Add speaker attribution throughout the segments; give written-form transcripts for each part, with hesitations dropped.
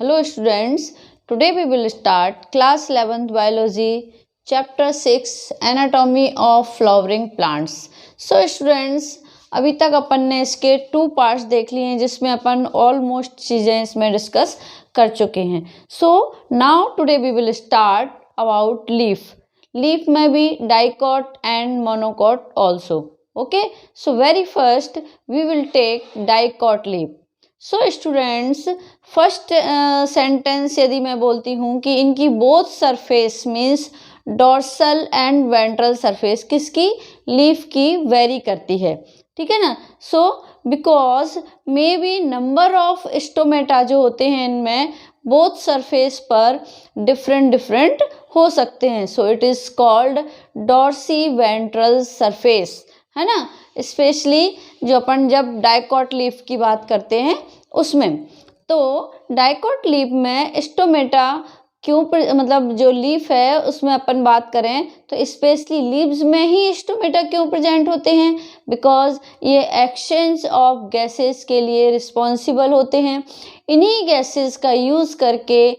Speaker 1: Hello students, today we will start class 11th biology chapter 6 anatomy of flowering plants. So students, अभी तक अपन ने इसके 2 parts देख लिए हैं जिसमें अपन ऑलमोस्ट चीज़ें इसमें डिस्कस कर चुके हैं. So now today we will start about leaf. Leaf में भी dicot and monocot also. Okay, so very first we will take dicot leaf. So students first sentence यदि मैं बोलती हूँ कि इनकी both surface means dorsal and ventral surface किसकी leaf की वेरी करती है, ठीक है ना. So because may be number of stomata जो होते हैं इनमें बोथ सरफेस पर डिफरेंट हो सकते हैं. So it is called dorsiventral surface, है ना. स्पेशली जो अपन जब डाइकॉट लीफ की बात करते हैं उसमें, तो डाइकॉट लीफ में स्टोमेटा क्यों मतलब जो लीफ है उसमें अपन बात करें तो स्पेशली लीव्स में ही स्टोमेटा क्यों प्रेजेंट होते हैं, बिकॉज ये एक्सचेंज ऑफ गैसेस के लिए रिस्पॉन्सिबल होते हैं. इन्हीं गैसेस का यूज़ करके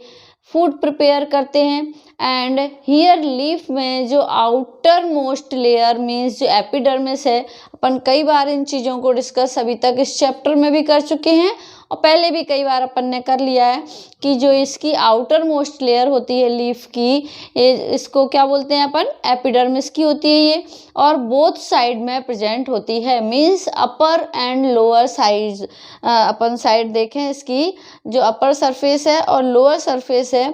Speaker 1: फूड प्रिपेयर करते हैं. एंड हियर लीफ में जो आउटर मोस्ट लेयर मीन्स जो एपिडर्मिस है, अपन कई बार इन चीज़ों को डिस्कस अभी तक इस चैप्टर में भी कर चुके हैं और पहले भी कई बार अपन ने कर लिया है कि जो इसकी आउटर मोस्ट लेयर होती है लीफ की, ये इसको क्या बोलते हैं अपन, एपिडर्मिस की होती है ये, और बोथ साइड में प्रेजेंट होती है means upper and lower side. Upon side देखें इसकी जो अपर सरफेस है और लोअर सरफेस है,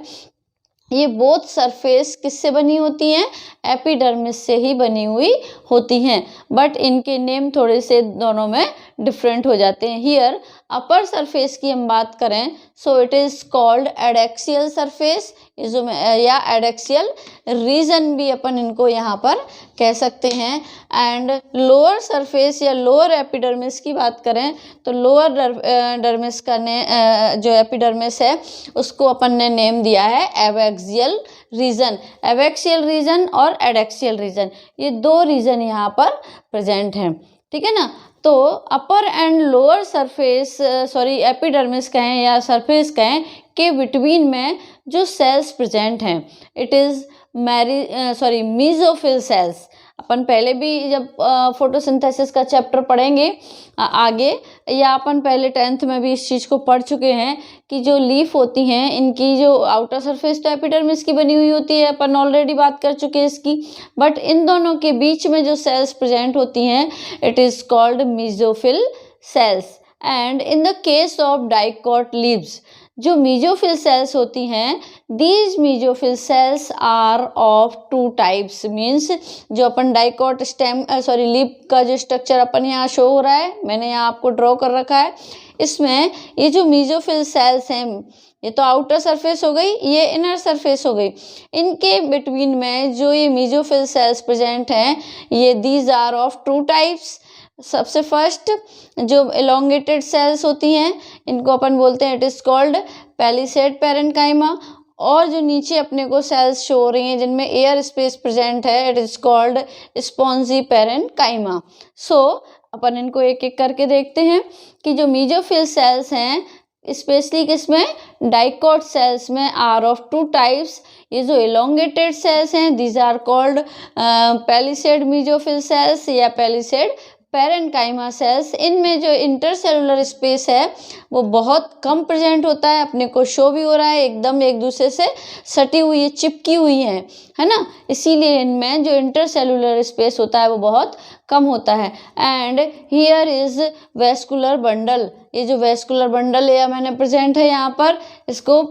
Speaker 1: ये बोथ सरफेस किससे बनी होती हैं, एपिडर्मिस से ही बनी हुई होती हैं. बट इनके नेम थोड़े से दोनों में डिफरेंट हो जाते हैं. हियर अपर सरफेस की हम बात करें सो it is called adaxial surface या एडेक्सियल रीजन भी अपन इनको यहाँ पर कह सकते हैं. एंड लोअर सरफेस या लोअर एपिडर्मिस की बात करें तो लोअर डर्मिस का जो एपिडर्मिस है उसको अपन ने नेम दिया है एबैक्सियल रीजन. एबैक्सियल रीजन और एडेक्सियल रीजन, ये 2 रीजन यहाँ पर प्रेजेंट हैं, ठीक है ना. तो अपर एंड लोअर सरफेस एपिडर्मिस कहें या सरफेस कहें के बिटवीन में जो सेल्स प्रेजेंट हैं इट इज़ मीजोफिल सेल्स. अपन पहले भी जब फोटोसिंथेसिस का चैप्टर पढ़ेंगे आगे, या अपन पहले 10th में भी इस चीज़ को पढ़ चुके हैं कि जो लीफ होती हैं इनकी जो आउटर सरफेस तो एपिडर्मिस की बनी हुई होती है, अपन ऑलरेडी बात कर चुके हैं इसकी. बट इन दोनों के बीच में जो सेल्स प्रेजेंट होती हैं it is called mesophyll cells. And in the case of dicot leaves जो मीजोफिल सेल्स होती हैं, these mesophyll cells are of 2 types. Means जो अपन डाइकॉट लीफ का जो स्ट्रक्चर अपन यहाँ शो हो रहा है, मैंने यहाँ आपको ड्रॉ कर रखा है, इसमें ये जो मीजोफिल सेल्स हैं ये तो आउटर सरफेस हो गई, ये इनर सरफेस हो गई. इनके बिटवीन में जो ये मीजोफिल सेल्स प्रेजेंट हैं ये दीज आर ऑफ 2 टाइप्स. सबसे फर्स्ट जो एलोंगेटेड सेल्स होती हैं इनको अपन बोलते हैं it is called palisade parenchyma. और जो नीचे अपने को सेल्स शो हो रही हैं जिनमें एयर स्पेस प्रेजेंट है it is called spongy parenchyma. So अपन इनको एक एक करके देखते हैं कि जो मीजोफिल सेल्स हैं स्पेशली किसमें, डाइकॉट सेल्स में, आर ऑफ 2 टाइप्स. ये जो एलोंगेटेड सेल्स हैं these are called palisade mesophyll cells या पैलिसेड पैरेन्काइमा सेल्स. इनमें जो इंटरसेलुलर स्पेस है वो बहुत कम प्रेजेंट होता है, अपने को शो भी हो रहा है एकदम एक दूसरे से सटी हुई है, चिपकी हुई है ना. इसीलिए इनमें जो इंटरसेलुलर स्पेस होता है वो बहुत कम होता है. And here is vascular bundle. ये जो वेस्कुलर बंडल है मैंने प्रेजेंट है यहाँ पर, इसको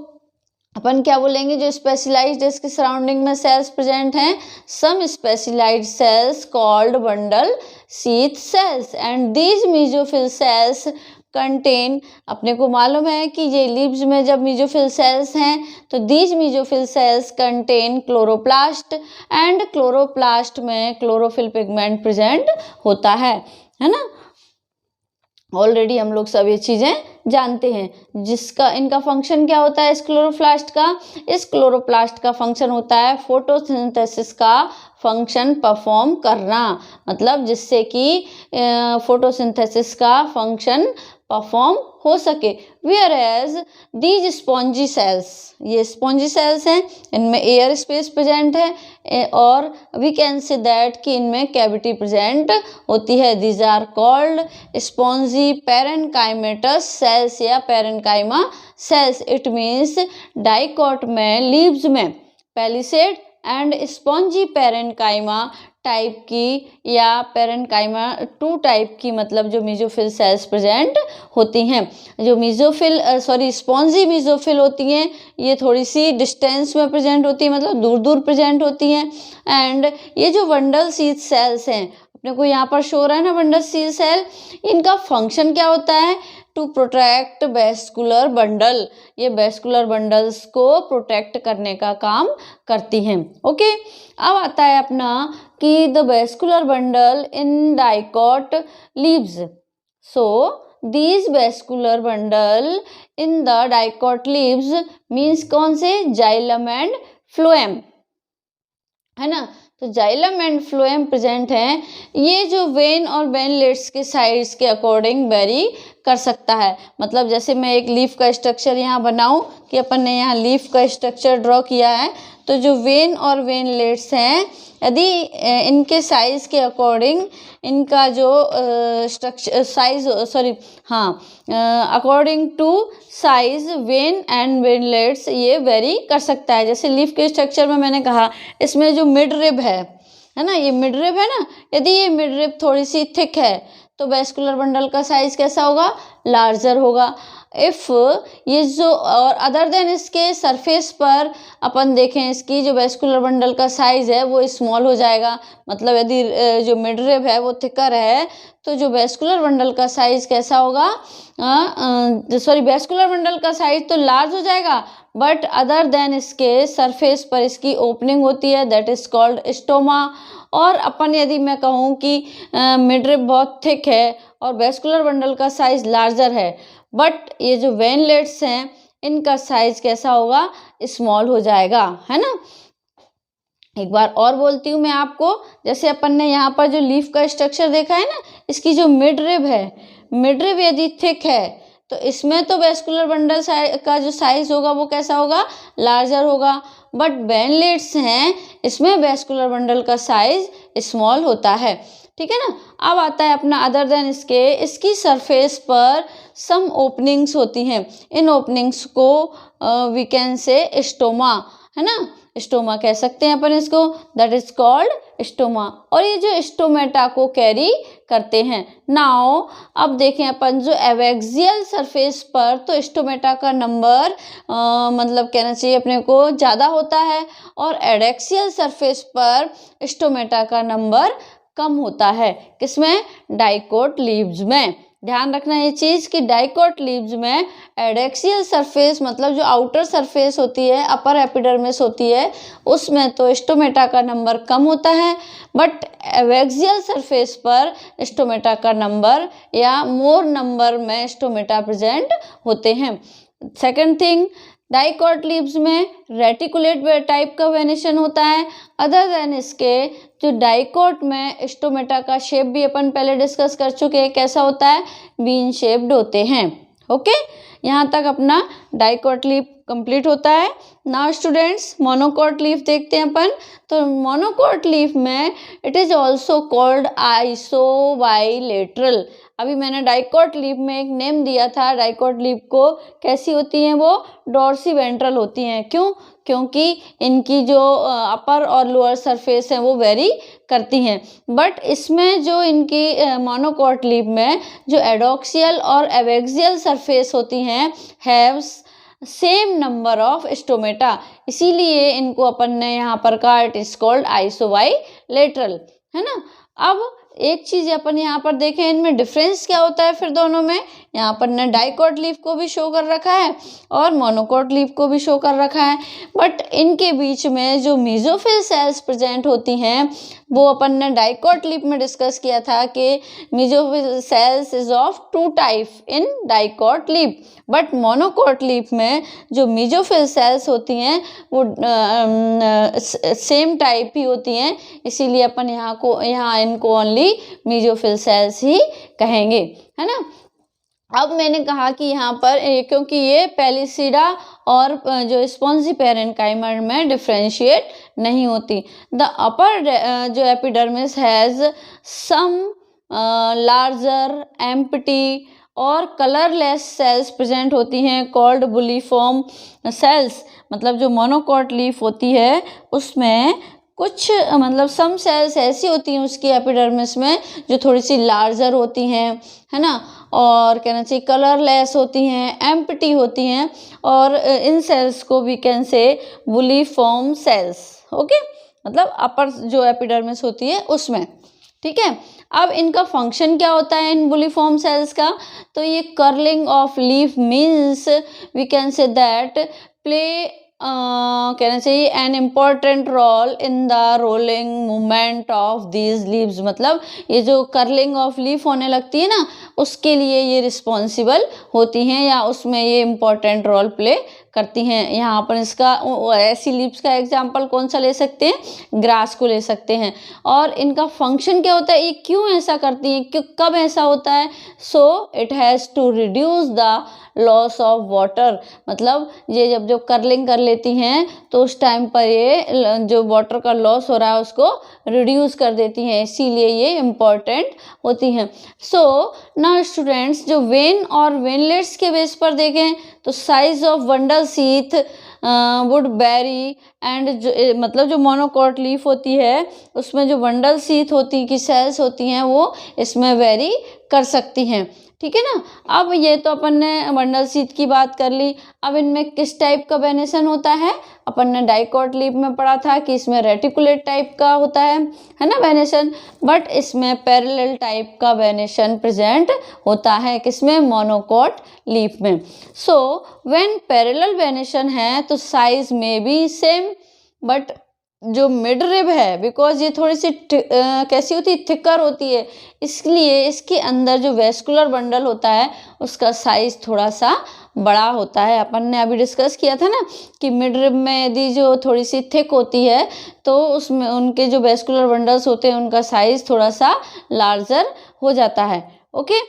Speaker 1: अपन क्या बोलेंगे, जो स्पेशलाइज्ड इसके सराउंडिंग में सेल्स प्रेजेंट हैं, some specialised cells called bundle sheath cells. And these mesophyll cells contain, अपने को मालूम है कि ये लीव्स में जब मीजोफिल सेल्स हैं तो these mesophyll cells contain chloroplast. And chloroplast में क्लोरोफिल पिगमेंट प्रेजेंट होता है ना. ऑलरेडी हम लोग सब ये चीज़ें जानते हैं, जिसका इनका फंक्शन क्या होता है इस क्लोरोप्लास्ट का? इस क्लोरोप्लास्ट का फंक्शन होता है फोटोसिंथेसिस का फंक्शन परफॉर्म करना, मतलब जिससे कि फोटोसिंथेसिस का फंक्शन परफॉर्म हो सके। Whereas these spongy cells, ये स्पॉन्जी सेल्स हैं, इनमें एयर स्पेस प्रेजेंट है और वी कैन से दैट कि इनमें कैविटी प्रेजेंट होती है। These are called spongy parenchymatous cells या parenchyma cells. It means dicot में, लीव्स में palisade and spongy parenchyma type की या पैरेनकाइमा 2 टाइप की, मतलब जो मीजोफिल सेल्स प्रेजेंट होती हैं। जो स्पॉन्जी मीजोफिल होती हैं ये थोड़ी सी डिस्टेंस में प्रेजेंट होती है, मतलब दूर दूर प्रेजेंट होती हैं। एंड ये जो वंडल सीड सेल्स हैं, अपने को यहाँ पर शो हो रहा है ना वंडल सीड सेल, इनका फंक्शन क्या होता है? टू प्रोटेक्ट वेस्कुलर बंडल, ये वेस्कुलर बंडल्स को प्रोटेक्ट करने का काम करती हैं। ओके, अब आता है अपना कि the vascular bundle in dicot leaves. So these vascular bundle in the dicot leaves means कौन से? जाइलम एंड फ्लोएम, है ना। तो जाइलम एंड फ्लोएम प्रेजेंट हैं। ये जो वेन और वेनलेट्स के साइड्स के अकॉर्डिंग वेरी कर सकता है, मतलब जैसे मैं एक लीफ का स्ट्रक्चर यहाँ बनाऊं कि अपन ने यहाँ लीफ का स्ट्रक्चर ड्रॉ किया है, तो जो वेन और वेनलेट्स हैं यदि इनके साइज के अकॉर्डिंग इनका जो structure size according to size vein and veinlets ये वेरी कर सकता है। जैसे लीफ के स्ट्रक्चर में मैंने कहा इसमें जो मिड रिब है ना, ये मिड रिब है ना, यदि ये मिड रिब थोड़ी सी थिक है तो वेस्कुलर बंडल का साइज कैसा होगा? लार्जर होगा। इफ ये जो और अदर देन इसके सरफेस पर अपन देखें इसकी जो वेस्कुलर बंडल का साइज है वो स्मॉल हो जाएगा, मतलब यदि जो मिड रिब है वो थिकर है तो जो वेस्कुलर बंडल का साइज कैसा होगा? वेस्कुलर बंडल का साइज तो लार्ज हो जाएगा, बट अदर देन इसके सरफेस पर इसकी ओपनिंग होती है, दैट इज कॉल्ड स्टोमा। और अपन यदि मैं कहूँ कि मिड रिब बहुत थिक है और वेस्कुलर बंडल का साइज लार्जर है, बट ये जो वेनलेट्स हैं इनका साइज कैसा होगा? स्मॉल हो जाएगा, है ना। एक बार और बोलती हूँ मैं आपको, जैसे अपन ने यहाँ पर जो लीफ का स्ट्रक्चर देखा है ना, इसकी जो मिड रिब है, मिड रिब यदि थिक है तो इसमें तो वेस्कुलर बंडल का जो साइज होगा वो कैसा होगा? लार्जर होगा। बट वेनलेट्स हैं इसमें वेस्कुलर बंडल का साइज स्मॉल होता है, ठीक है ना। अब आता है अपना अदर देन इसकी सरफेस पर सम ओपनिंग्स होती हैं, इन ओपनिंग्स को वी कैन से स्टोमा, है ना, स्टोमा कह सकते हैं अपन इसको, दैट इज कॉल्ड स्टोमा। और ये जो स्टोमेटा को कैरी करते हैं। नाउ अब देखें अपन जो एवेक्सियल सरफेस पर तो स्टोमेटा का नंबर मतलब कहना चाहिए अपने को ज़्यादा होता है, और एडेक्सियल सरफेस पर स्टोमेटा का नंबर कम होता है। किसमें? डाइकोट लीव्स में। ध्यान रखना ये चीज़ कि डाइकोट लीव्स में एडेक्सियल सरफेस मतलब जो आउटर सरफेस होती है, अपर एपिडर्मिस होती है, उसमें तो स्टोमेटा का नंबर कम होता है, बट एवेक्सियल सरफेस पर स्टोमेटा का नंबर या मोर नंबर में स्टोमेटा प्रेजेंट होते हैं। सेकंड थिंग, डाइकोट लीव्स में रेटिकुलेट टाइप का वेनेशन होता है। अदर देन इसके जो डाइकोट में स्टोमेटा का शेप भी अपन पहले डिस्कस कर चुके हैं, कैसा होता है? बीन शेप्ड होते हैं। ओके, यहाँ तक अपना डाइकोट लीफ कंप्लीट होता है। नाउ स्टूडेंट्स मोनोकोट लीफ देखते हैं अपन। तो मोनोकोट लीफ में इट इज ऑल्सो कॉल्ड आइसोबाइलेटरल। अभी मैंने डाइकोट लीफ में एक नेम दिया था, डाइकोट लीफ को कैसी होती हैं? वो डॉर्सीवेंट्रल होती हैं। क्यों? क्योंकि इनकी जो अपर और लोअर सरफेस है वो वेरी करती हैं। बट इसमें जो इनकी मोनोकोट लीफ में जो एडोक्सियल और एवेक्सियल सरफेस होती हैं have same number of stomata, इसीलिए इनको अपन ने यहाँ पर कहा इट इज कॉल्ड आइसोबाइलेटरल, है ना। अब एक चीज़ अपन यहाँ पर देखें, इनमें डिफरेंस क्या होता है फिर दोनों में? यहाँ पर ने डाइकोट लीफ को भी शो कर रखा है और मोनोकोट लीफ को भी शो कर रखा है। बट इनके बीच में जो मेसोफिल सेल्स प्रेजेंट होती हैं वो अपन ने डाइकोट लीफ में डिस्कस किया था कि mesophyll cells is of 2 type in dicot leaf. But monocot leaf में जो मेसोफिल सेल्स होती हैं वो सेम टाइप ही होती हैं, इसीलिए अपन यहाँ इनको ओनली मेसोफिल सेल्स ही कहेंगे, है ना। अब मैंने कहा कि यहाँ पर क्योंकि ये पेलिसिडा और जो स्पॉन्जी पैरेन्काइमा में डिफ्रेंशिएट नहीं होती। द अपर जो epidermis has some larger empty और कलरलेस सेल्स प्रेजेंट होती हैं कॉल्ड बुलिफॉर्म सेल्स। मतलब जो मोनोकोट लीफ होती है उसमें कुछ मतलब सम सेल्स ऐसी होती हैं उसकी एपिडर्मिस में जो थोड़ी सी लार्जर होती हैं, है ना, और कहना चाहिए कलरलेस होती हैं, एम्प्टी होती हैं, और इन सेल्स को we can say bulliform cells. Okay, मतलब अपर जो एपिडर्मिस होती है उसमें, ठीक है। अब इनका फंक्शन क्या होता है इन बुलिफॉर्म सेल्स का, तो ये curling of leaf means we can say that play कहना चाहिए an important role in the rolling movement of these leaves. मतलब ये जो कर्लिंग ऑफ लीफ होने लगती है ना उसके लिए ये रिस्पॉन्सिबल होती हैं या उसमें ये इम्पॉर्टेंट रोल प्ले करती हैं। यहाँ पर इसका ऐसी लीव्स का एग्जाम्पल कौन सा ले सकते हैं, ग्रास को ले सकते हैं। और इनका फंक्शन क्या होता है, ये क्यों ऐसा करती हैं, क्यों कब ऐसा होता है, so it has to reduce the loss of water. मतलब ये जब कर्लिंग कर लेती हैं तो उस टाइम पर ये जो वाटर का लॉस हो रहा है उसको रिड्यूस कर देती हैं, इसीलिए ये इम्पॉर्टेंट होती हैं। सो नाउ स्टूडेंट्स, जो वेन और वेनलेट्स के बेस पर देखें तो size of bundle sheath would vary and मतलब जो मोनोकोट लीफ होती है उसमें जो बंडल सीथ होती की सेल्स होती हैं वो इसमें वेरी कर सकती हैं, ठीक है ना। अब ये तो अपन ने बंडल सीथ की बात कर ली। अब इनमें किस टाइप का वेनेशन होता है, अपन ने डाइकोट लीफ में पढ़ा था कि इसमें रेटिकुलेट टाइप का होता है ना वेनेशन, बट इसमें पैरेलल टाइप का वेनेशन प्रेजेंट होता है किसमें, मोनोकोट लीफ में। सो व्हेन पैरेलल वेनेशन है तो साइज में भी सेम, बट जो मिड रिब है बिकॉज ये थोड़ी सी कैसी होती है, थिकर होती है, इसलिए इसके अंदर जो वेस्कुलर बंडल होता है उसका साइज थोड़ा सा बड़ा होता है। अपन ने अभी डिस्कस किया था ना कि मिड रिब में यदि जो थोड़ी सी थिक होती है तो उसमें उनके जो वेस्कुलर बंडल्स होते हैं उनका साइज थोड़ा सा लार्जर हो जाता है। ओके,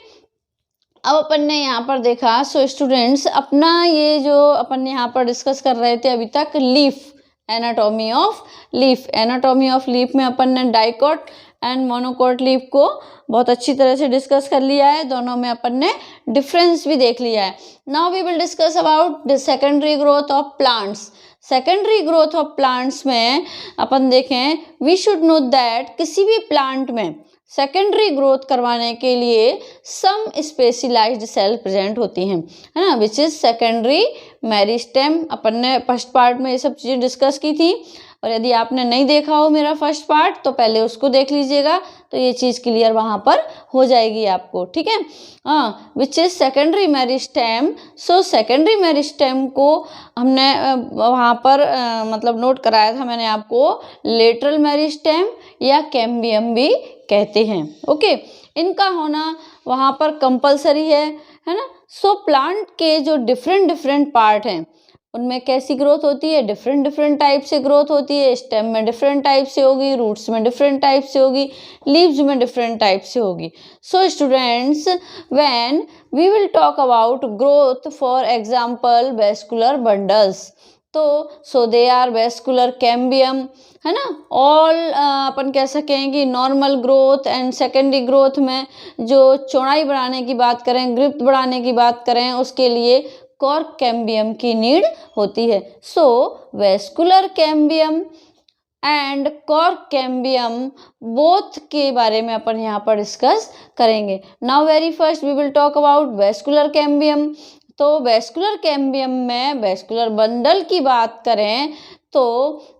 Speaker 1: अब अपन ने यहाँ पर देखा, सो स्टूडेंट्स अपना ये जो अपन यहाँ पर डिस्कस कर रहे थे अभी तक leaf, anatomy of leaf. Anatomy of leaf में अपन ने डाइकोट एंड मोनोकोट लीफ को बहुत अच्छी तरह से डिस्कस कर लिया है, दोनों में अपन ने डिफरेंस भी देख लिया है। Now we will discuss about the secondary growth of plants. Secondary growth of plants में अपन देखें, वी शुड नो दैट किसी भी प्लांट में सेकेंडरी ग्रोथ करवाने के लिए सम स्पेशलाइज्ड सेल प्रेजेंट होती हैं, है ना, विच इज सेकेंडरी मेरिस्टेम। अपन ने फर्स्ट पार्ट में ये सब चीज़ें डिस्कस की थी, और यदि आपने नहीं देखा हो मेरा फर्स्ट पार्ट तो पहले उसको देख लीजिएगा तो ये चीज़ क्लियर वहाँ पर हो जाएगी आपको, ठीक है। हाँ, which is secondary meristem. So secondary meristem को हमने वहाँ पर मतलब नोट कराया था मैंने आपको, लेटरल मेरिस्टेम या कैम्बियम भी कहते हैं। ओके, इनका होना वहाँ पर कंपलसरी है ना। सो प्लांट के जो डिफरेंट पार्ट हैं उनमें कैसी ग्रोथ होती है, डिफरेंट टाइप से ग्रोथ होती है। स्टेम में डिफरेंट टाइप से होगी, रूट्स में डिफरेंट टाइप से होगी, लीव्स में डिफरेंट टाइप से होगी। So students, when we will talk about growth, for example vascular bundles, तो so they are vascular cambium, है ना। ऑल अपन कह सकें कि normal growth and secondary growth में जो चौड़ाई बढ़ाने की बात करें, ग्रिप बढ़ाने की बात करें, उसके लिए कॉर्क कैम्बियम की नीड होती है। So vascular cambium and cork cambium both के बारे में अपन यहाँ पर डिस्कस करेंगे। Now very first we will talk about vascular cambium. तो वेस्कुलर कैम्बियम में वेस्कुलर बंडल की बात करें तो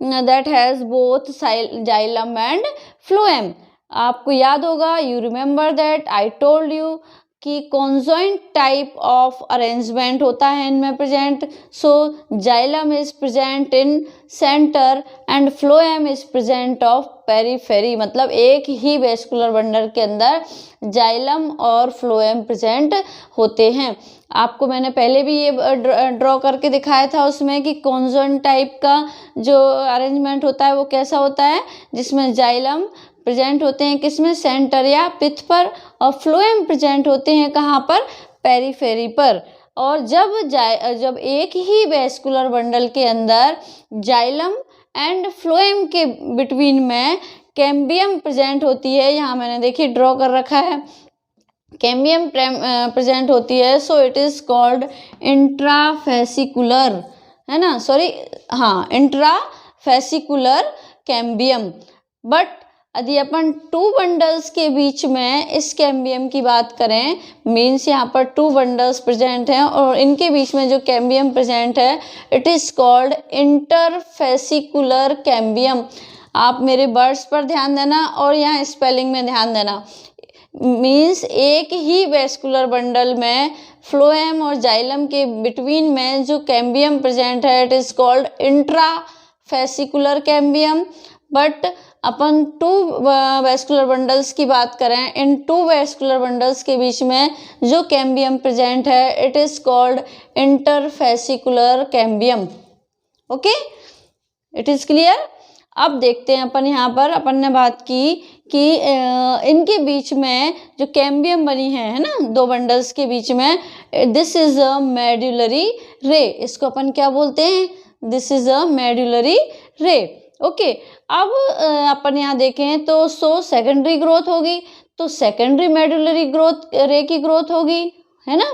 Speaker 1: that has both xylem and phloem. आपको याद होगा, you remember that I told you कि कॉन्जॉइंट टाइप ऑफ अरेंजमेंट होता है इनमें present. So xylem is present in centre and phloem is present of periphery. मतलब एक ही वेस्कुलर बंडल के अंदर जाइलम और फ्लोएम प्रेजेंट होते हैं. आपको मैंने पहले भी ये ड्रॉ करके दिखाया था उसमें कि कॉन्जॉइंट टाइप का जो अरेंजमेंट होता है वो कैसा होता है, जिसमें जाइलम प्रेजेंट होते हैं किसमें, सेंटर या पिथ पर, और फ्लोएम प्रेजेंट होते हैं कहाँ पर, पेरीफेरी पर. और जब एक ही वेस्कुलर बंडल के अंदर जाइलम एंड फ्लोएम के बिटवीन में कैम्बियम प्रेजेंट होती है, यहाँ मैंने देखिए ड्रॉ कर रखा है, कैम्बियम प्रेजेंट होती है, so it is called intrafascicular, है ना, सॉरी हाँ, इंट्राफेसिकुलर कैम्बियम. बट यदि अपन टू बंडल्स के बीच में इस कैम्बियम की बात करें, मीन्स यहाँ पर टू बंडल्स प्रेजेंट हैं और इनके बीच में जो कैम्बियम प्रेजेंट है, it is called interfascicular cambium. आप मेरे वर्ड्स पर ध्यान देना और यहाँ स्पेलिंग में ध्यान देना. मीन्स एक ही वेस्कुलर बंडल में फ्लोएम और जाइलम के बिटवीन में जो कैम्बियम प्रेजेंट है, it is called intrafascicular cambium. But अपन टू वेस्कुलर बंडल्स की बात करें, इन टू वेस्कुलर बंडल्स के बीच में जो कैम्बियम प्रेजेंट है, it is called interfascicular cambium. Okay, it is clear. अब देखते हैं अपन, यहाँ पर अपन ने बात की कि इनके बीच में जो कैम्बियम बनी है ना, दो बंडल्स के बीच में, दिस इज अ मेडुलरी रे. इसको अपन क्या बोलते हैं, दिस इज अ मेडुलरी रे. ओके, अब अपन यहाँ देखें तो सेकेंडरी ग्रोथ होगी, तो सेकेंडरी मेडुलरी ग्रोथ रे की ग्रोथ होगी, है ना.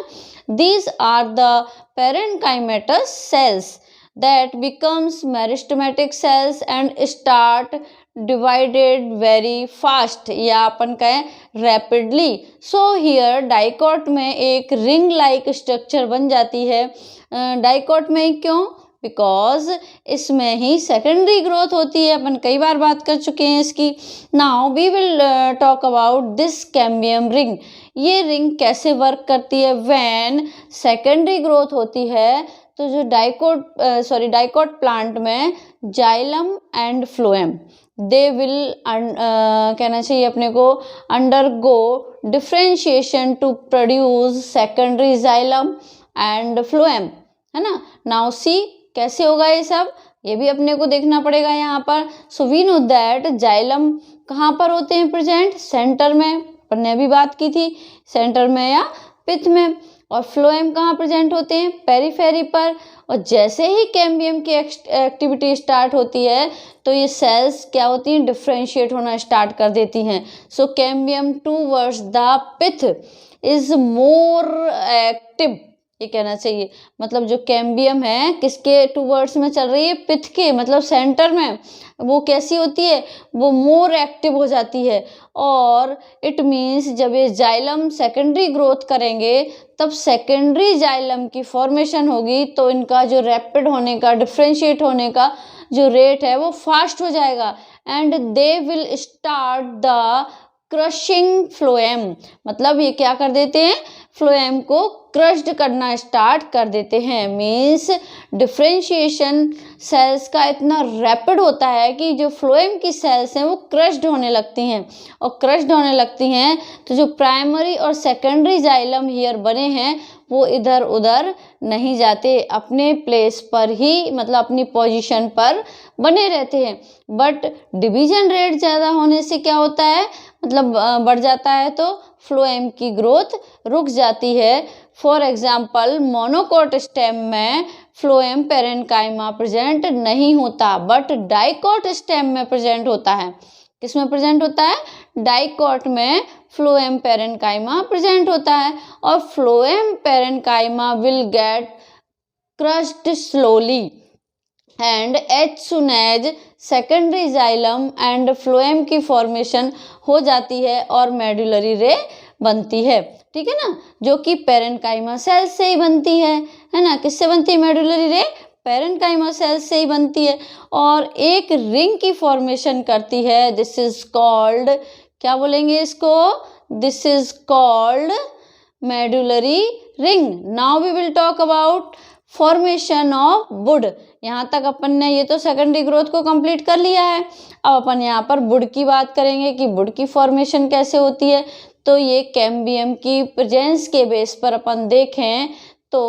Speaker 1: These are the parenchymatous cells that becomes meristematic cells and start divided very fast, या अपन कहें rapidly. So here डाइकॉट में एक रिंग लाइक स्ट्रक्चर बन जाती है. डाइकॉट में क्यों, बिकॉज इसमें ही सेकेंडरी ग्रोथ होती है. अपन कई बार बात कर चुके हैं इसकी. Now we will talk about this cambium ring. ये रिंग कैसे वर्क करती है, व्हेन सेकेंडरी ग्रोथ होती है तो जो डाइकॉट प्लांट में xylem and phloem, they will कहना चाहिए अपने को, undergo differentiation to produce secondary xylem and phloem, है ना. नाउ सी कैसे होगा ये सब, ये भी अपने को देखना पड़ेगा यहाँ पर. So we know that xylem कहाँ पर होते हैं प्रेजेंट, सेंटर में, अपन ने अभी बात की थी, सेंटर में या पिथ में. और फ्लोएम कहाँ प्रेजेंट होते हैं, पेरीफेरी पर. और जैसे ही कैम्बियम की एक्टिविटी स्टार्ट होती है तो ये सेल्स क्या होती हैं, डिफ्रेंशिएट होना स्टार्ट कर देती हैं. So cambium towards the pith is more active, ये कहना चाहिए. मतलब जो कैम्बियम है किसके टूवर्ड्स में चल रही है, पिथ के, मतलब सेंटर में. वो कैसी होती है, वो मोर एक्टिव हो जाती है. और इट मीन्स जब ये जाइलम सेकेंडरी ग्रोथ करेंगे तब सेकेंडरी जाइलम की फॉर्मेशन होगी, तो इनका जो रैपिड होने का, डिफ्रेंशिएट होने का जो रेट है वो फास्ट हो जाएगा. And they will start the crushing phloem. मतलब ये क्या कर देते हैं, फ्लोएम को क्रश्ड करना स्टार्ट कर देते हैं. मीन्स डिफ्रेंशिएशन सेल्स का इतना रैपिड होता है कि जो फ्लोएम की सेल्स हैं वो क्रश्ड होने लगती हैं. और क्रश्ड होने लगती हैं तो जो प्राइमरी और सेकेंडरी जाइलम हियर बने हैं वो इधर उधर नहीं जाते, अपने प्लेस पर ही, मतलब अपनी पोजीशन पर बने रहते हैं. बट डिवीजन रेट ज़्यादा होने से क्या होता है, मतलब बढ़ जाता है, तो फ्लोएम की ग्रोथ रुक जाती है. फॉर एग्जाम्पल मोनोकोट स्टेम में फ्लोएम पेरेन्काइमा प्रेजेंट नहीं होता, बट डाइकोट स्टेम में प्रेजेंट होता है. किसमें प्रेजेंट होता है, डाइकोट में फ्लोएम पेरेन्काइमा प्रेजेंट होता है. और phloem parenchyma will get crushed slowly and as soon as secondary xylem and phloem की फॉर्मेशन हो जाती है और मेडुलरी रे बनती है. ठीक है ना, जो कि पेरेन्काइमा सेल से ही बनती है ना. किससे बनती है मेडुलरी रे, पेरेन्काइमा सेल से ही बनती है. और एक रिंग की फॉर्मेशन करती है. दिस इज कॉल्ड, क्या बोलेंगे इसको, this is called medullary ring. Now we will talk about formation of would. यहाँ तक अपन ने ये तो सेकेंडरी ग्रोथ को कंप्लीट कर लिया है. अब अपन यहाँ पर वुड की बात करेंगे कि वुड की फॉर्मेशन कैसे होती है. तो ये कैम्बियम की प्रेजेंस के बेस पर अपन देखें तो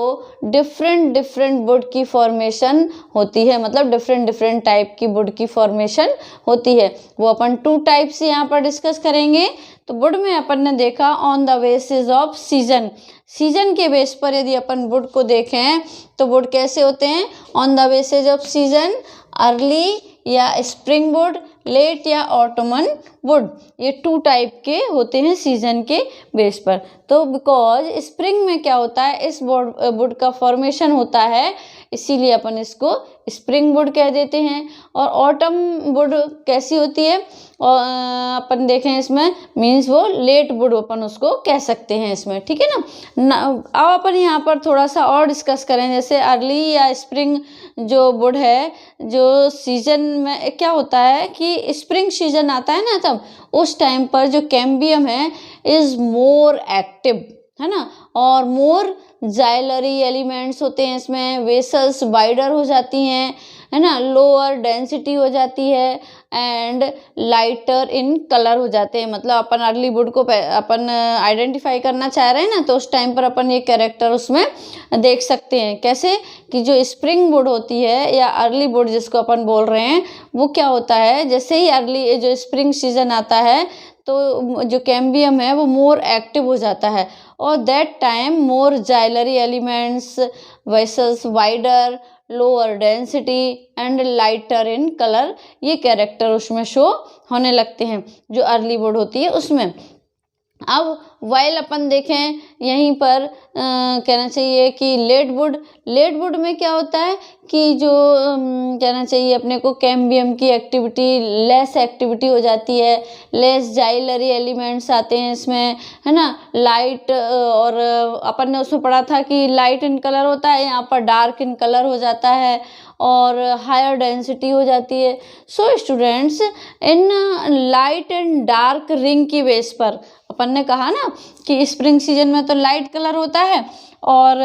Speaker 1: डिफरेंट वुड की फॉर्मेशन होती है, मतलब डिफरेंट टाइप की वुड की फॉर्मेशन होती है. वो अपन 2 टाइप से यहाँ पर डिस्कस करेंगे. तो वुड में अपन ने देखा on the basis off season के बेस पर यदि अपन वुड को देखें तो वुड कैसे होते हैं, on the basis off season, early या स्प्रिंग वुड, लेट या ऑटमन वुड. ये 2 टाइप के होते हैं सीजन के बेस पर. तो बिकॉज स्प्रिंग में क्या होता है, इस वुड का फॉर्मेशन होता है, इसीलिए अपन इसको स्प्रिंग वुड कह देते हैं. और ऑटम वुड कैसी होती है, और अपन देखें इसमें मीन्स वो लेट वुड अपन उसको कह सकते हैं इसमें. ठीक है ना. अब अपन यहाँ पर थोड़ा सा और डिस्कस करें. जैसे अर्ली या स्प्रिंग जो वुड है, जो सीजन में क्या होता है कि स्प्रिंग सीजन आता है ना, तब उस टाइम पर जो कैम्बियम है इज मोर एक्टिव, है ना, और मोर जाइलरी एलिमेंट्स होते हैं इसमें. वेसल्स वाइडर हो जाती हैं, है ना, लोअर डेंसिटी हो जाती है एंड लाइटर इन कलर हो जाते हैं. मतलब अपन अर्ली वुड को अपन आइडेंटिफाई करना चाह रहे हैं ना, तो उस टाइम पर अपन ये कैरेक्टर उसमें देख सकते हैं. कैसे कि जो स्प्रिंग वुड होती है या अर्ली वुड जिसको अपन बोल रहे हैं, वो क्या होता है, जैसे ही अर्ली जो स्प्रिंग सीजन आता है तो जो कैम्बियम है वो मोर एक्टिव हो जाता है, और that time more xylary elements, vessels wider, lower density and lighter in colour, ये कैरेक्टर उसमें शो होने लगते हैं जो अर्ली वुड होती है उसमें. अब वाइल अपन देखें यहीं पर कहना चाहिए कि लेट वुड में क्या होता है कि जो कहना चाहिए अपने को कैम्बियम की एक्टिविटी लेस एक्टिविटी हो जाती है, लेस जाइलरी एलिमेंट्स आते हैं इसमें, है ना, लाइट, और अपन ने उसमें पढ़ा था कि लाइट इन कलर होता है, यहाँ पर डार्क इन कलर हो जाता है और हायर डेंसिटी हो जाती है. So students, in light and dark ring की बेस पर अपन ने कहा ना कि स्प्रिंग सीजन में तो लाइट कलर होता है और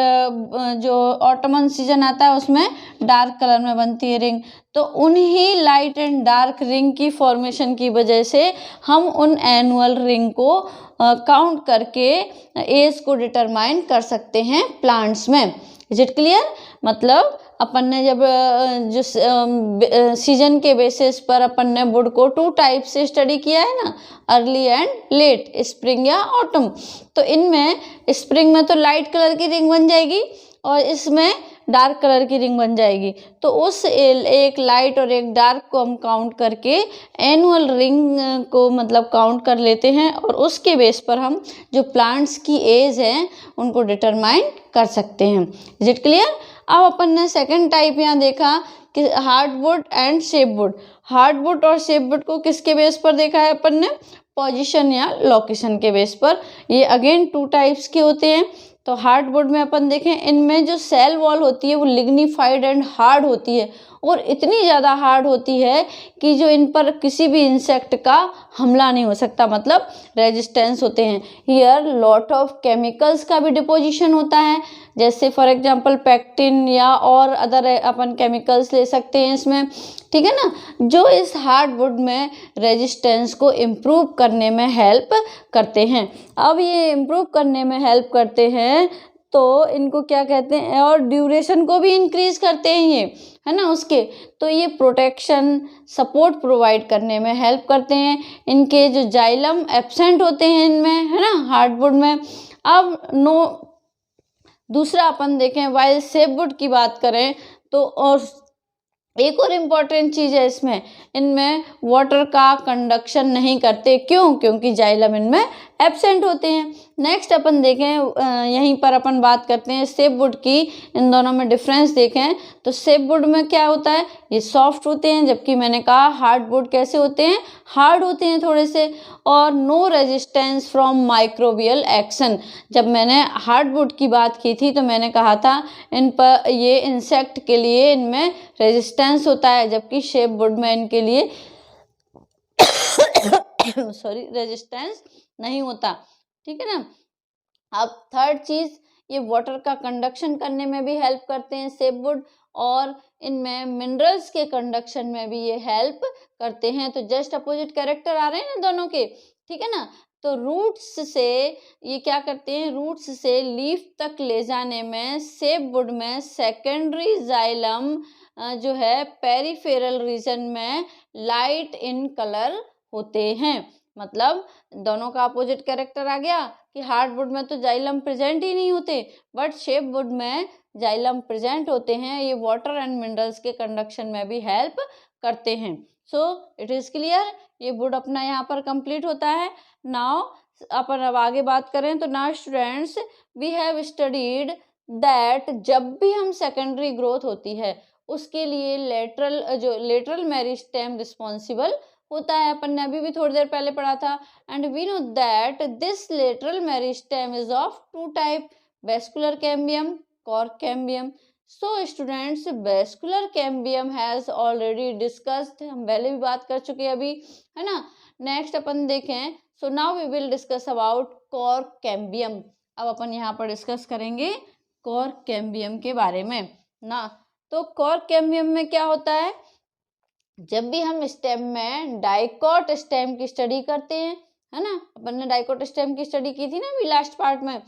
Speaker 1: जो ऑटमन सीजन आता है उसमें डार्क कलर में बनती है रिंग. तो उन्हीं लाइट एंड डार्क रिंग की फॉर्मेशन की वजह से हम उन एनुअल रिंग को काउंट करके एज को डिटरमाइन कर सकते हैं प्लांट्स में. Is it clear. मतलब अपन ने जब जो सीजन के बेसिस पर अपन ने वुड को 2 टाइप से स्टडी किया है ना, अर्ली एंड लेट, स्प्रिंग या ऑटम. तो इनमें स्प्रिंग में तो लाइट कलर की रिंग बन जाएगी और इसमें डार्क कलर की रिंग बन जाएगी. तो उस एक लाइट और एक डार्क को हम काउंट करके एनुअल रिंग को मतलब काउंट कर लेते हैं और उसके बेस पर हम जो प्लांट्स की एज है उनको डिटरमाइन कर सकते हैं. Is it clear. अब अपन ने सेकंड टाइप यहाँ देखा कि हार्डवुड एंड शेपवुड. हार्डवुड और शेपवुड को किसके बेस पर देखा है अपन ने, पोजीशन या लोकेशन के बेस पर. ये अगेन 2 टाइप्स के होते हैं. तो हार्डवुड में अपन देखें इनमें जो सेल वॉल होती है वो लिग्निफाइड एंड हार्ड होती है और इतनी ज़्यादा हार्ड होती है कि जो इन पर किसी भी इंसेक्ट का हमला नहीं हो सकता, मतलब रेजिस्टेंस होते हैं. हियर लॉट ऑफ केमिकल्स का भी डिपोजिशन होता है, जैसे फॉर एग्जांपल पैक्टिन या और अदर अपन केमिकल्स ले सकते हैं इसमें. ठीक है ना, जो इस हार्डवुड में रेजिस्टेंस को इम्प्रूव करने में हेल्प करते हैं. अब ये इम्प्रूव करने में हेल्प करते हैं तो इनको क्या कहते हैं, और ड्यूरेशन को भी इंक्रीज करते हैं ये, है ना उसके. तो ये प्रोटेक्शन सपोर्ट प्रोवाइड करने में हेल्प करते हैं. इनके जो जाइलम एब्सेंट होते हैं इनमें, है ना, हार्डवुड में. अब दूसरा अपन देखें वाइल सेपवुड की बात करें तो, और एक और इम्पॉर्टेंट चीज़ है इसमें, इनमें वाटर का कंडक्शन नहीं करते. क्यों? क्योंकि जाइलम इनमें एब्सेंट होते हैं. नेक्स्ट अपन देखें यहीं पर अपन बात करते हैं सेपवुड की. इन दोनों में डिफरेंस देखें तो सेपवुड में क्या होता है, ये सॉफ्ट होते हैं, जबकि मैंने कहा हार्डवुड कैसे होते हैं, हार्ड होते हैं थोड़े से. और no resistance from microbial action. जब मैंने हार्डवुड की बात की थी तो मैंने कहा था इन पर ये इंसेक्ट के लिए इनमें रेजिस्टेंस होता है, जबकि शेपवुड में इनके लिए रेजिस्टेंस नहीं होता. ठीक है ना. अब थर्ड चीज़, ये वाटर का कंडक्शन करने में भी हेल्प करते हैं सेपवुड, और इनमें मिनरल्स के कंडक्शन में भी ये हेल्प करते हैं। तो जस्ट अपोजिट कैरेक्टर आ रहे हैं ना दोनों के, ठीक है ना। तो रूट्स से ये क्या करते हैं, रूट्स से लीफ तक ले जाने में सेपवुड में सेकेंडरी जाइलम जो है पेरिफेरल रीजन में लाइट इन कलर होते हैं। मतलब दोनों का अपोजिट कैरेक्टर आ गया कि हार्डवुड में तो जाइलम प्रेजेंट ही नहीं होते, बट शेपवुड में जाइलम प्रेजेंट होते हैं। ये वाटर एंड मिनरल्स के कंडक्शन में भी हेल्प करते हैं। सो इट इज क्लियर, ये वुड अपना यहाँ पर कंप्लीट होता है। नाउ अपन अब आगे बात करें तो now students we have studied that जब भी हम सेकेंडरी ग्रोथ होती है उसके लिए लेटरल मेरिस्टेम रिस्पॉन्सिबल होता है। अपन ने अभी भी थोड़ी देर पहले पढ़ा था। And we know that this lateral meristem is of two type, vascular cambium, cork cambium. So students vascular cambium has already discussed, हम पहले भी बात कर चुके हैं अभी, है ना। नेक्स्ट अपन देखें, so now we will discuss about cork cambium. अब अपन यहाँ पर डिस्कस करेंगे कॉर्क कैम्बियम के बारे में ना। तो कॉर्क कैम्बियम में क्या होता है, जब भी हम स्टेम में डाइकोट स्टेम की स्टडी करते हैं, है ना, अपन ने डाइकोट स्टेम की स्टडी की थी ना अभी लास्ट पार्ट में,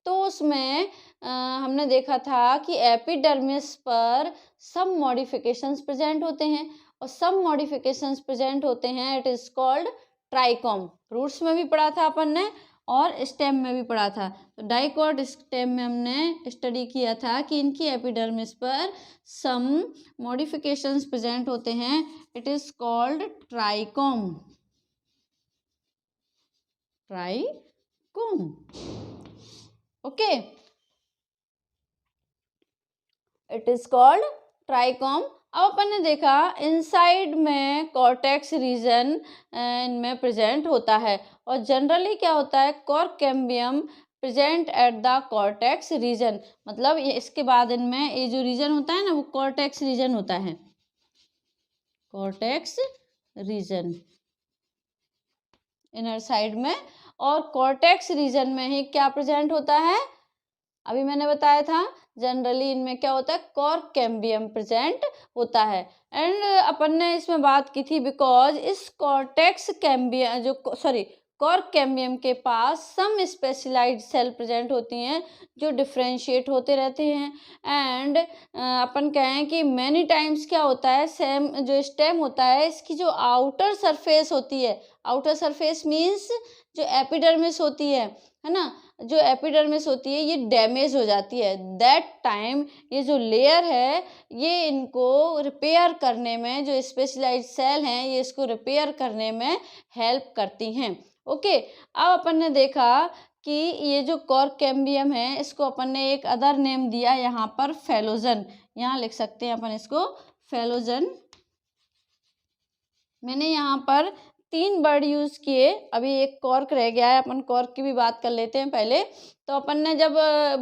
Speaker 1: तो उसमें हमने देखा था कि एपिडर्मिस पर सब मॉडिफिकेशंस प्रेजेंट होते हैं, और सब मॉडिफिकेशंस प्रेजेंट होते हैं, it is called trichome. Roots में भी पढ़ा था अपन ने और स्टेम में भी पढ़ा था। तो डाइकोट स्टेम में हमने स्टडी किया था कि इनकी एपिडर्मिस पर सम मॉडिफिकेशंस प्रेजेंट होते हैं, it is called trichome. Trichome, okay, it is called trichome. अब अपन ने देखा इनसाइड में कॉर्टेक्स रीजन इनमें प्रेजेंट होता है, और जनरली क्या होता है, cork cambium present at the cortex region. मतलब ये इसके बाद इनमें ये जो रीजन होता है ना वो कॉर्टेक्स रीजन होता है, कॉर्टेक्स रीजन इनर साइड में। और कॉर्टेक्स रीजन में ही क्या प्रेजेंट होता है, अभी मैंने बताया था जनरली इनमें क्या होता है, कॉर्क कैम्बियम प्रेजेंट होता है। एंड अपन ने इसमें बात की थी बिकॉज इस कॉर्टेक्स कैम्बियम जो कॉर्क कैम्बियम के पास सम स्पेशलाइज्ड सेल प्रेजेंट होती हैं जो डिफ्रेंशिएट होते रहते हैं। एंड अपन कहें कि मैनी टाइम्स क्या होता है, सेम जो स्टेम होता है इसकी जो आउटर सरफेस होती है, आउटर सरफेस मीन्स जो एपिडर्मिस होती है ना, जो एपिडर्मिस होती है ये डैमेज हो जाती है। दैट टाइम ये जो लेयर है ये इनको रिपेयर करने में, जो स्पेशलाइज्ड सेल हैं ये इसको रिपेयर करने में हेल्प करती हैं। ओके, अब अपन ने देखा कि ये जो कॉर्क कैम्बियम है इसको अपन ने एक अदर नेम दिया यहाँ पर, फेलोजन। यहाँ लिख सकते हैं अपन इसको फेलोजन। मैंने यहाँ पर 3 वर्ड यूज़ किए, अभी एक कॉर्क रह गया है, अपन कॉर्क की भी बात कर लेते हैं पहले। तो अपन ने जब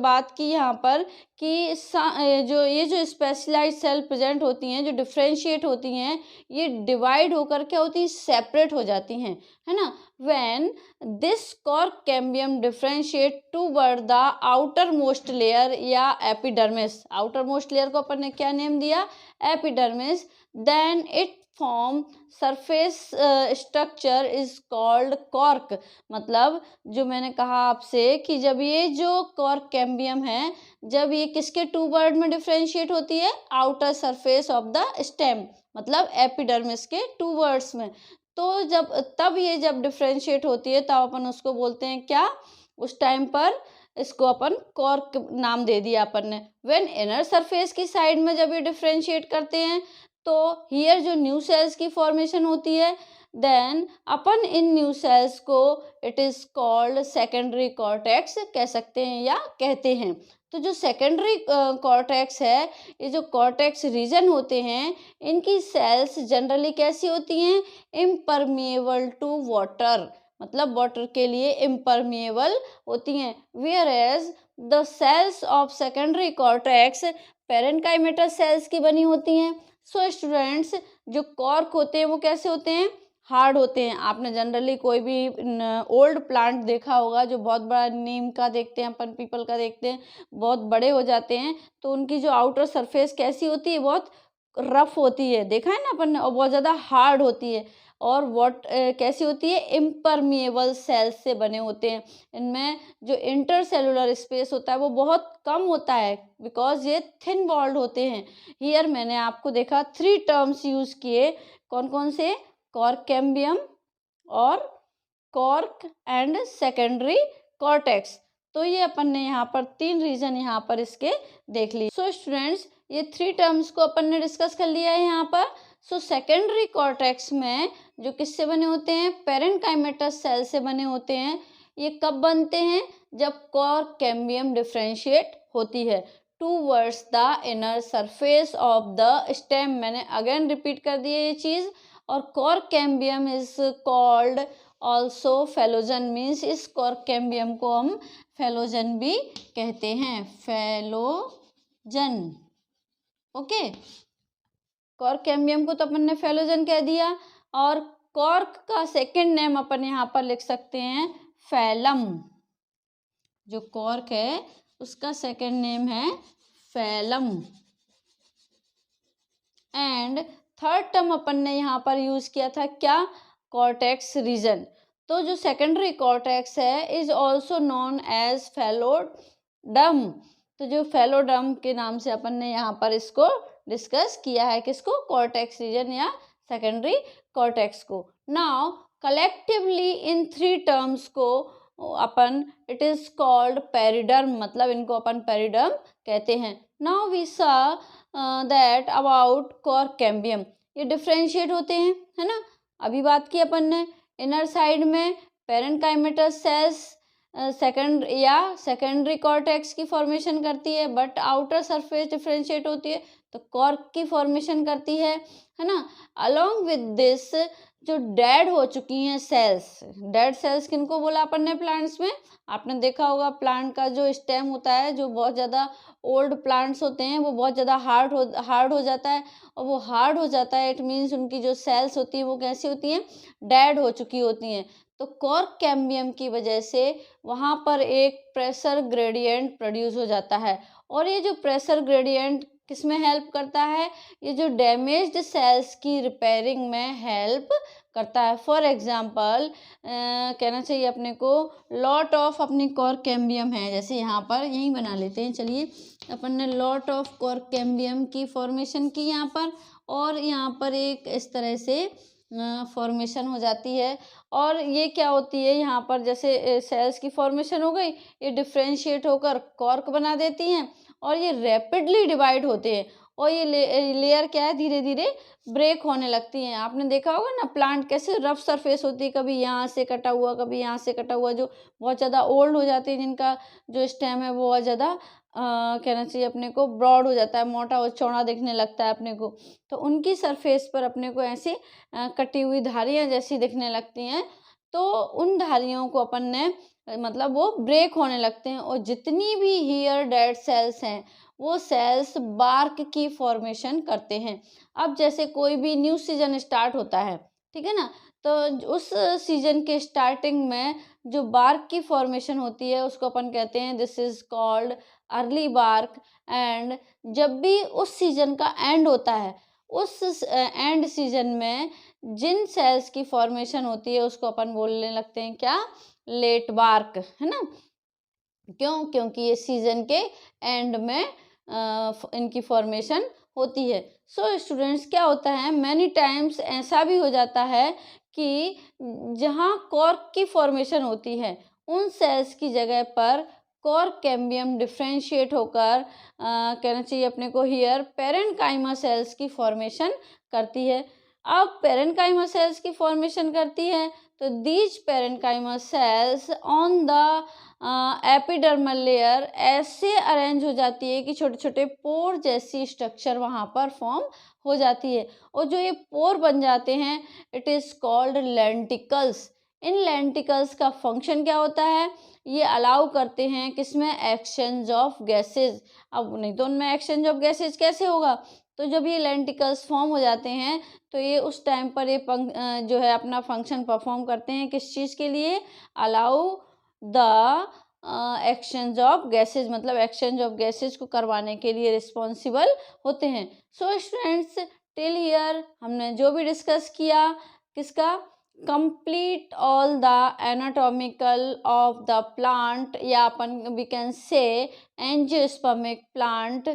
Speaker 1: बात की यहाँ पर कि ये जो स्पेशलाइज्ड सेल प्रेजेंट होती हैं, जो डिफ्रेंशिएट होती हैं, ये डिवाइड होकर क्या होती हैं, सेपरेट हो जाती हैं, है ना। When this cork cambium differentiate toward the outer most layer या एपिडर्मिस, आउटर मोस्ट लेयर को अपन ने क्या नेम दिया, epidermis, then it form surface structure is called cork. मतलब जो मैंने कहा आपसे कि जब ये जो कॉर्क कैम्बियम है, जब ये किसके 2 वर्ड में डिफ्रेंशिएट होती है, outer surface of the stem, मतलब एपिडर्मिस के 2 वर्ड्स में। तो तब ये जब डिफ्रेंशिएट होती है तब अपन उसको बोलते हैं क्या, उस टाइम पर इसको अपन कॉर्क नाम दे दिया अपन ने। व्हेन इनर सरफेस की साइड में जब ये डिफ्रेंशिएट करते हैं तो हियर जो न्यू सेल्स की फॉर्मेशन होती है, देन अपन इन न्यू सेल्स को it is called secondary cortex कह सकते हैं या कहते हैं। तो जो सेकेंडरी कॉर्टेक्स है, ये जो कॉर्टेक्स रीजन होते हैं, इनकी सेल्स जनरली कैसी होती हैं, इम्परमिएबल टू वाटर, मतलब वाटर के लिए इम्परमिएबल होती हैं। Whereas the cells of secondary cortex parenchymatous cells की बनी होती हैं। सो स्टूडेंट्स जो कॉर्क होते हैं वो कैसे होते हैं, हार्ड होते हैं। आपने जनरली कोई भी ओल्ड प्लांट देखा होगा, जो बहुत बड़ा नीम का देखते हैं अपन, पीपल का देखते हैं, बहुत बड़े हो जाते हैं, तो उनकी जो आउटर सरफेस कैसी होती है, बहुत रफ होती है, देखा है ना अपन ने, और बहुत ज़्यादा हार्ड होती है। और कैसी होती है, इम्परमिएबल सेल्स से बने होते हैं। इनमें जो इंटरसेलुलर स्पेस होता है वो बहुत कम होता है, बिकॉज ये थिन वॉल्ड होते हैं। हियर मैंने आपको देखा 3 टर्म्स यूज किए, कौन कौन से, कॉर्क कैम्बियम और कॉर्क एंड सेकेंडरी कॉर्टेक्स। तो ये अपन ने यहाँ पर 3 रीजन यहाँ पर इसके देख लिए। सो स्टूडेंट्स, ये 3 टर्म्स को अपन ने डिस्कस कर लिया है यहाँ पर। सो सेकेंडरी कॉर्टेक्स में जो किससे बने होते हैं, पेरेन्काइमेटस सेल से बने होते हैं। ये कब बनते हैं, जब कॉर्क कैम्बियम डिफ्रेंशिएट होती है towards the inner surface of the stem. मैंने अगेन रिपीट कर दिया ये चीज़। और cork cambium is called also phellogen, means इस कॉर्क कैम्बियम को हम फेलोजन भी कहते हैं, फेलोजन। ओके, कॉर्क कैम्बियम को तो अपन ने फेलोजन कह दिया। और कॉर्क का सेकंड नेम अपन यहाँ पर लिख सकते हैं फैलम। जो कॉर्क है उसका सेकंड नेम है फैलम। एंड थर्ड टर्म अपन ने यहाँ पर यूज किया था क्या, कॉर्टेक्स रीजन। तो जो सेकेंडरी कॉर्टेक्स है is also known as phelloderm. तो जो फेलोडम के नाम से अपन ने यहाँ पर इसको डिस्कस किया है, किसको, कॉर्टेक्स रीजन या सेकेंडरी कॉर्टेक्स को। नाउ कलेक्टिवली इन 3 टर्म्स को अपन इट इज कॉल्ड पेरिडर्म, मतलब इनको अपन पेरिडर्म कहते हैं। Now we saw that about cork cambium, ये डिफ्रेंशिएट होते हैं, है ना। अभी बात की अपन ने, इनर साइड में पेरेन्काइमेटस सेल्स सेकेंडरी कॉर्टेक्स की फॉर्मेशन करती है, बट आउटर सरफेस डिफ्रेंशिएट होती है तो कॉर्क की फॉर्मेशन करती है ना। अलोंग विद दिस, जो डेड हो चुकी हैं सेल्स, डेड सेल्स किनको बोला अपन ने प्लांट्स में, आपने देखा होगा प्लांट का जो स्टेम होता है, जो बहुत ज़्यादा ओल्ड प्लांट्स होते हैं वो बहुत ज़्यादा हार्ड हो जाता है। और वो हार्ड हो जाता है, इट मीन्स उनकी जो सेल्स होती हैं वो कैसी होती हैं, डेड हो चुकी होती हैं। तो कॉर्क कैम्बियम की वजह से वहाँ पर एक प्रेशर ग्रेडियंट प्रोड्यूस हो जाता है। और ये जो प्रेशर ग्रेडियंट किस में हेल्प करता है, ये जो डैमेज्ड सेल्स की रिपेयरिंग में हेल्प करता है। फॉर एग्जांपल कहना चाहिए अपने को, लॉट ऑफ अपनी कॉर्क कैम्बियम है, जैसे यहाँ पर यहीं बना लेते हैं, चलिए अपन ने लॉट ऑफ कॉर्क कैम्बियम की फॉर्मेशन की यहाँ पर, और यहाँ पर एक इस तरह से फॉर्मेशन हो जाती है। और ये क्या होती है, यहाँ पर जैसे सेल्स की फॉर्मेशन हो गई, ये डिफ्रेंशिएट होकर कॉर्क बना देती हैं और ये रैपिडली डिवाइड होते हैं। और ये लेयर क्या है, धीरे धीरे ब्रेक होने लगती हैं। आपने देखा होगा ना प्लांट कैसे रफ सरफेस होती है, कभी यहाँ से कटा हुआ, कभी यहाँ से कटा हुआ, जो बहुत ज़्यादा ओल्ड हो जाती है, जिनका जो स्टेम है वो बहुत ज़्यादा कहना चाहिए अपने को ब्रॉड हो जाता है, मोटा और चौड़ा दिखने लगता है अपने को। तो उनकी सरफेस पर अपने को ऐसी कटी हुई धारियाँ जैसी दिखने लगती हैं। तो उन धारियों को अपन ने मतलब वो ब्रेक होने लगते हैं। और जितनी भी हियर डेड सेल्स हैं वो सेल्स बार्क की फॉर्मेशन करते हैं। अब जैसे कोई भी न्यू सीजन स्टार्ट होता है, ठीक है ना, तो उस सीजन के स्टार्टिंग में जो बार्क की फॉर्मेशन होती है उसको अपन कहते हैं this is called early bark. And जब भी उस सीजन का एंड होता है, उस एंड सीजन में जिन सेल्स की फॉर्मेशन होती है उसको अपन बोलने लगते हैं क्या, लेट बार्क, है ना। क्यों, क्योंकि ये सीजन के एंड में इनकी फॉर्मेशन होती है। सो स्टूडेंट्स, क्या होता है, मैनी टाइम्स ऐसा भी हो जाता है कि जहाँ कॉर्क की फॉर्मेशन होती है उन सेल्स की जगह पर कॉर्क कैम्बियम डिफ्रेंशिएट होकर कहना चाहिए अपने को हियर पेरेन्काइमा सेल्स की फॉर्मेशन करती है। अब पेरेन्काइमा सेल्स की फॉर्मेशन करती है तो these parenchyma cells on the epidermal layer ऐसे अरेंज हो जाती है कि छोटे छोटे पोर जैसी स्ट्रक्चर वहाँ पर फॉर्म हो जाती है। और जो ये पोर बन जाते हैं it is called lenticels. In lenticels का फंक्शन क्या होता है, ये अलाउ करते हैं किसमें, एक्सचेंज ऑफ गैसेज। अब नहीं तो उनमें एक्सचेंज ऑफ गैसेज कैसे होगा, तो जब ये लेंटिकल्स फॉर्म हो जाते हैं तो ये उस टाइम पर ये जो है अपना फंक्शन परफॉर्म करते हैं किस चीज़ के लिए, allow the exchange of gases, मतलब एक्सचेंज ऑफ गैसेज को करवाने के लिए रिस्पॉन्सिबल होते हैं। सो स्टूडेंट्स टिल हियर हमने जो भी डिस्कस किया किसका, complete all the anatomical of the plant, या अपन we can say angiospermic plant,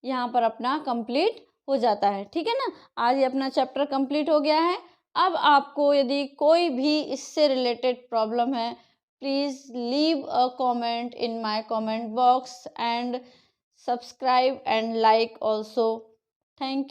Speaker 1: यहाँ पर अपना कंप्लीट हो जाता है। ठीक है ना, आज ये अपना चैप्टर कंप्लीट हो गया है। अब आपको यदि कोई भी इससे रिलेटेड प्रॉब्लम है, please leave a comment in my comment box and subscribe and like also. Thank you.